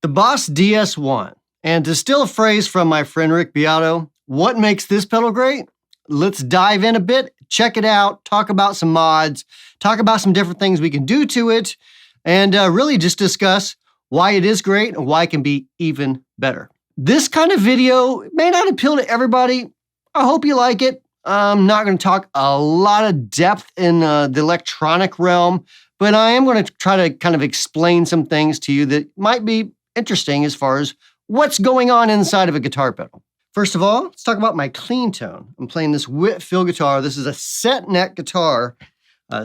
The Boss DS1. And to steal a phrase from my friend Rick Beato, what makes this pedal great? Let's dive in a bit, check it out, talk about some mods, talk about some different things we can do to it, and really just discuss why it is great and why it can be even better. This kind of video may not appeal to everybody. I hope you like it. I'm not going to talk a lot of depth in the electronic realm, but I am going to try to kind of explain some things to you that might be interesting as far as what's going on inside of a guitar pedal. First of all, let's talk about my clean tone. I'm playing this Whitfield guitar. This is a set neck guitar,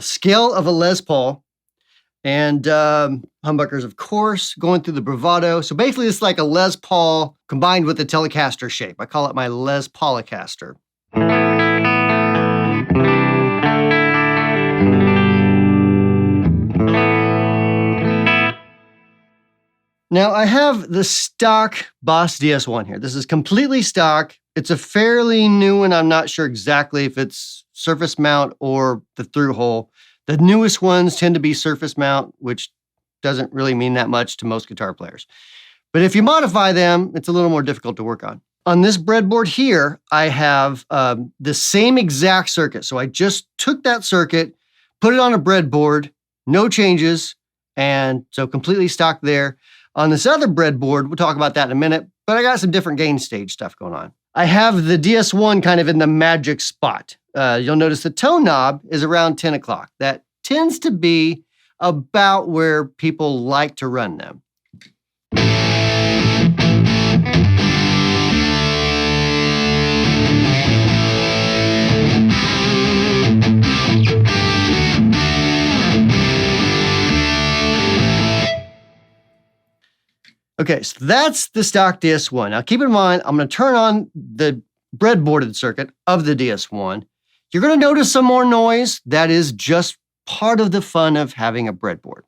scale of a Les Paul, and humbuckers, of course, going through the bravado. So basically, it's like a Les Paul combined with a Telecaster shape. I call it my Les Paulicaster. Now, I have the stock Boss DS1 here. This is completely stock. It's a fairly new one. I'm not sure exactly if it's surface mount or the through hole. The newest ones tend to be surface mount, which doesn't really mean that much to most guitar players. But if you modify them, it's a little more difficult to work on. On this breadboard here, I have the same exact circuit. So I just took that circuit, put it on a breadboard, no changes, and so completely stock there. On this other breadboard, we'll talk about that in a minute, but I got some different gain stage stuff going on. I have the DS1 kind of in the magic spot. You'll notice the tone knob is around 10 o'clock. That tends to be about where people like to run them. Okay, so that's the stock DS1. Now keep in mind, I'm going to turn on the breadboarded circuit of the DS1. You're going to notice some more noise. That is just part of the fun of having a breadboard.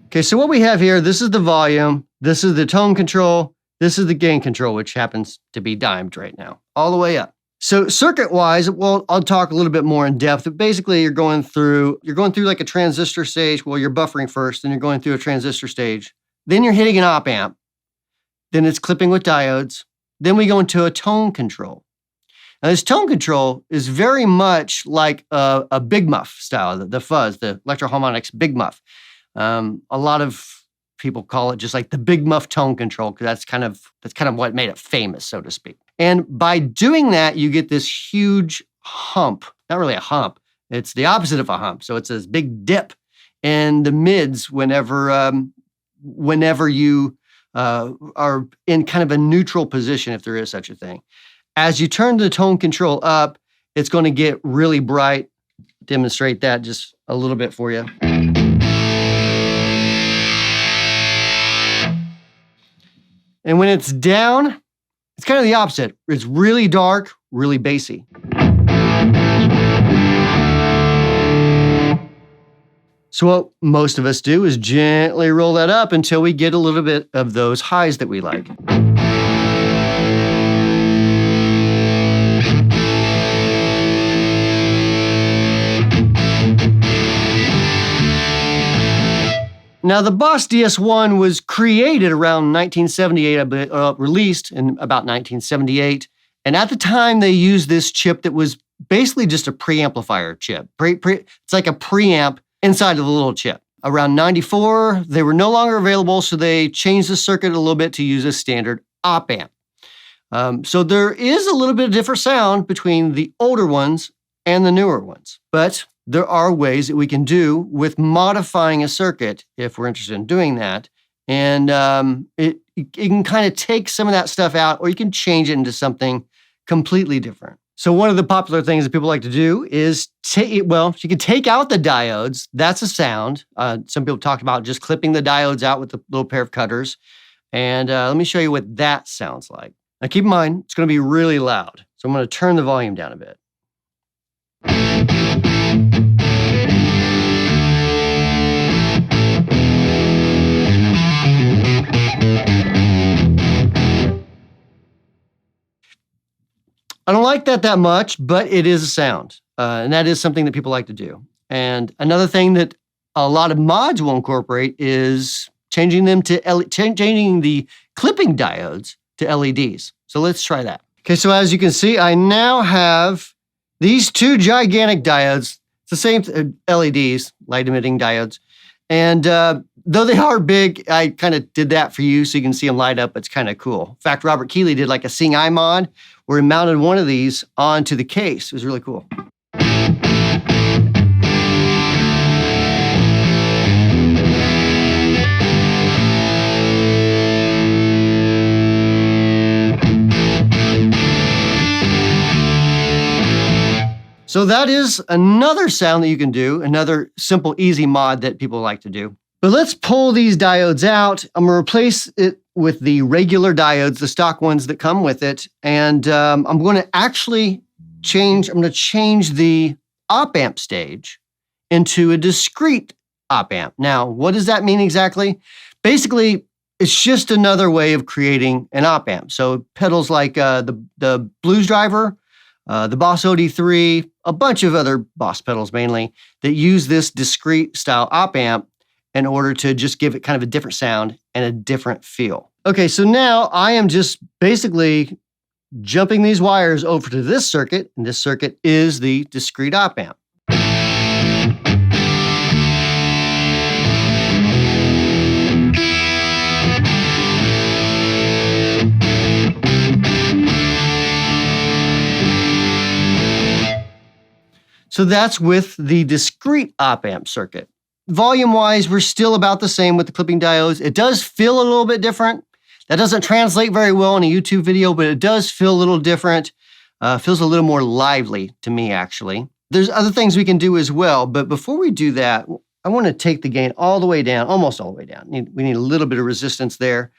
Okay, so what we have here, this is the volume, this is the tone control, this is the gain control, which happens to be dimed right now, all the way up. So circuit-wise, well, I'll talk a little bit more in depth, but basically you're going through like a transistor stage. Well, you're buffering first, then you're going through a transistor stage. Then you're hitting an op amp. Then it's clipping with diodes. Then we go into a tone control. Now this tone control is very much like a Big Muff style, the fuzz, the Electro-Harmonix Big Muff. A lot of people call it just like the Big Muff tone control because that's kind of what made it famous, so to speak. And by doing that, you get this huge hump. Not really a hump. It's the opposite of a hump. So it's this big dip in the mids whenever you are in kind of a neutral position, if there is such a thing. As you turn the tone control up, it's going to get really bright. Demonstrate that just a little bit for you. And when it's down, it's kind of the opposite. It's really dark, really bassy. So what most of us do is gently roll that up until we get a little bit of those highs that we like. Now, the Boss DS1 was created around 1978, released in about 1978. And at the time, they used this chip that was basically just a preamplifier chip. It's like a preamp inside of the little chip. Around 94, they were no longer available, so they changed the circuit a little bit to use a standard op amp. So there is a little bit of different sound between the older ones and the newer ones. But there are ways that we can do with modifying a circuit if we're interested in doing that. And it can kind of take some of that stuff out, or you can change it into something completely different. So one of the popular things that people like to do is, you can take out the diodes. That's a sound. Some people talk about just clipping the diodes out with a little pair of cutters. And let me show you what that sounds like. Now keep in mind, it's going to be really loud. So I'm going to turn the volume down a bit. like that much, but it is a sound. And that is something that people like to do. And another thing that a lot of mods will incorporate is changing the clipping diodes to LEDs. So let's try that. Okay, so as you can see, I now have these two gigantic diodes. It's the same LEDs, light emitting diodes. And though they are big, I kind of did that for you so you can see them light up. It's kind of cool. In fact, Robert Keeley did like a Sing I mod where he mounted one of these onto the case. It was really cool. So that is another sound that you can do, another simple, easy mod that people like to do. But let's pull these diodes out. I'm going to replace it with the regular diodes, the stock ones that come with it. And I'm going to actually change the op amp stage into a discrete op amp. Now, what does that mean exactly? Basically, it's just another way of creating an op amp. So pedals like the Blues Driver, the Boss OD3, a bunch of other Boss pedals mainly that use this discrete style op amp in order to just give it kind of a different sound and a different feel. Okay, so now I am just basically jumping these wires over to this circuit, and this circuit is the discrete op amp. So that's with the discrete op amp circuit. Volume-wise, we're still about the same with the clipping diodes. It does feel a little bit different. That doesn't translate very well in a YouTube video, but it does feel a little different. Feels a little more lively to me, actually. There's other things we can do as well, but before we do that, I want to take the gain all the way down, almost all the way down. We need a little bit of resistance there.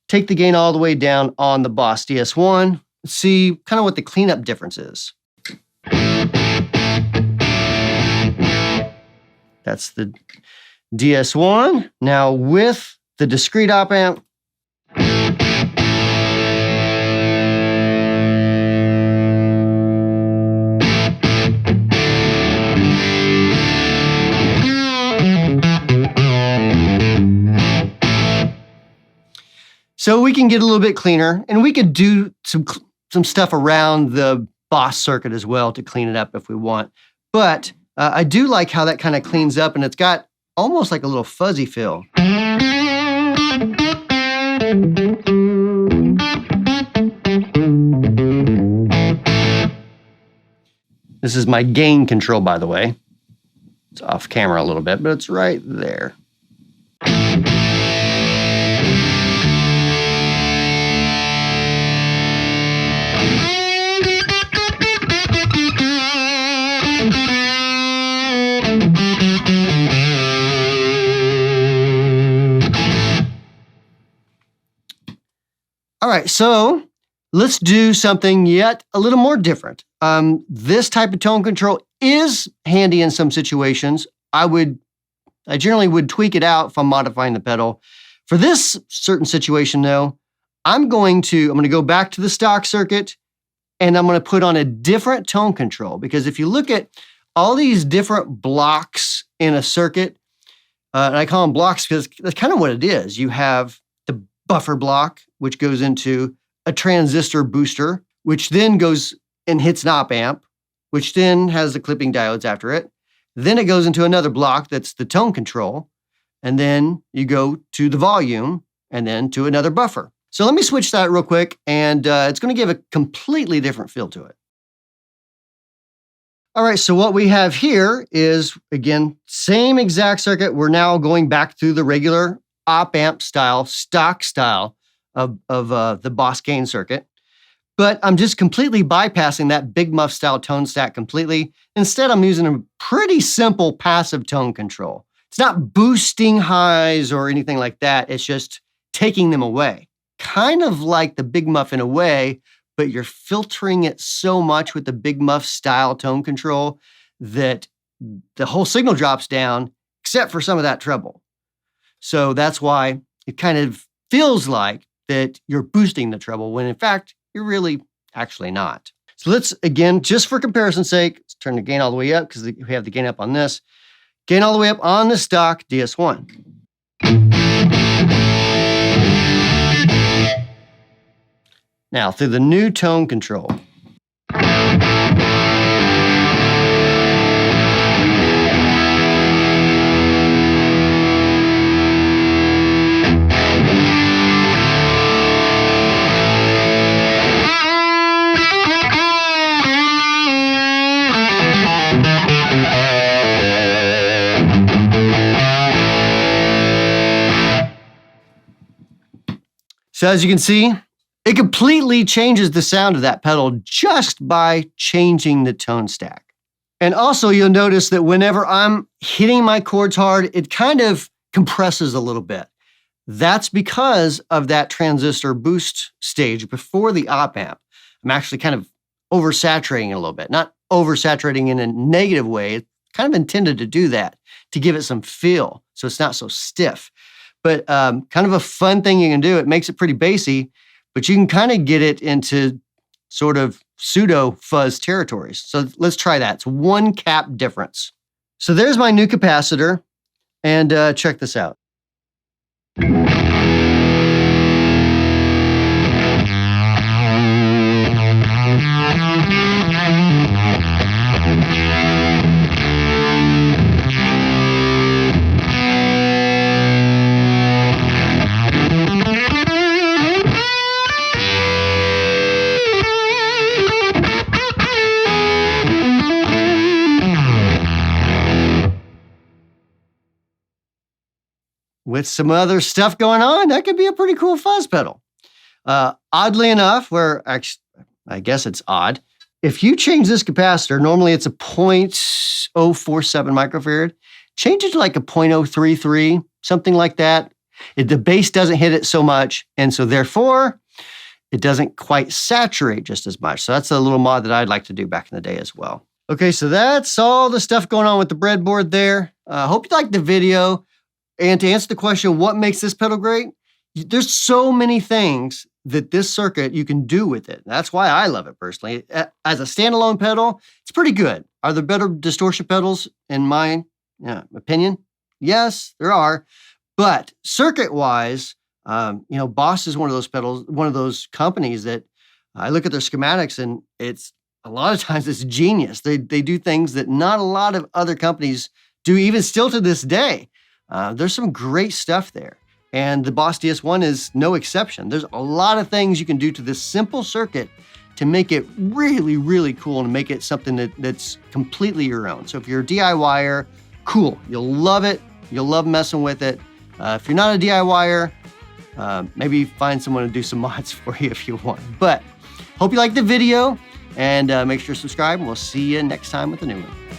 Take the gain all the way down on the Boss DS1. See kind of what the cleanup difference is. That's the DS1. Now with the discrete op amp. So we can get a little bit cleaner, and we could do some stuff around the Boss circuit as well to clean it up if we want. But I do like how that kind of cleans up, and it's got almost like a little fuzzy feel. This is my gain control, by the way. It's off camera a little bit, but it's right there. All right, so let's do something yet a little more different. This type of tone control is handy in some situations. I generally would tweak it out if I'm modifying the pedal. For this certain situation though, I'm going to go back to the stock circuit, and I'm going to put on a different tone control, because if you look at all these different blocks in a circuit, and I call them blocks because that's kind of what it is. You have the buffer block, which goes into a transistor booster, which then goes and hits an op amp, which then has the clipping diodes after it. Then it goes into another block that's the tone control, and then you go to the volume, and then to another buffer. So let me switch that real quick, and it's going to give a completely different feel to it. All right, so what we have here is, again, same exact circuit. We're now going back through the regular op amp style, stock style of the Boss gain circuit. But I'm just completely bypassing that big muff style tone stack completely. Instead, I'm using a pretty simple passive tone control. It's not boosting highs or anything like that. It's just taking them away. Kind of like the big muff in a way, but you're filtering it so much with the big muff style tone control that the whole signal drops down, except for some of that treble. So that's why it kind of feels like that you're boosting the treble when in fact, you're really actually not. So let's, again, just for comparison's sake, let's turn the gain all the way up because we have the gain up on this. Gain all the way up on the stock DS1. Now through the new tone control. So as you can see, it completely changes the sound of that pedal just by changing the tone stack. And also you'll notice that whenever I'm hitting my chords hard, it kind of compresses a little bit. That's because of that transistor boost stage before the op amp. I'm actually kind of oversaturating it a little bit, not oversaturating in a negative way. It's kind of intended to do that, to give it some feel so it's not so stiff. But kind of a fun thing you can do. It makes it pretty bassy, but you can kind of get it into sort of pseudo fuzz territories. So let's try that. It's 1 cap difference. So there's my new capacitor, and check this out. With some other stuff going on, that could be a pretty cool fuzz pedal. Oddly enough, I guess it's odd, if you change this capacitor, normally it's a 0.047 microfarad, change it to like a 0.033, something like that. The bass doesn't hit it so much, and so therefore, it doesn't quite saturate just as much. So that's a little mod that I'd like to do back in the day as well. Okay, so that's all the stuff going on with the breadboard there. Hope you liked the video. And to answer the question, what makes this pedal great? There's so many things that this circuit you can do with it. That's why I love it personally. As a standalone pedal, it's pretty good. Are there better distortion pedals in my opinion? Yes, there are. But circuit-wise, Boss is one of those pedals, one of those companies that I look at their schematics and it's a lot of times it's genius. They do things that not a lot of other companies do, even still to this day. There's some great stuff there. And the Boss DS1 is no exception. There's a lot of things you can do to this simple circuit to make it really, really cool and make it something that's completely your own. So if you're a DIYer, cool. You'll love it. You'll love messing with it. If you're not a DIYer, maybe find someone to do some mods for you if you want. But hope you liked the video and make sure to subscribe and we'll see you next time with a new one.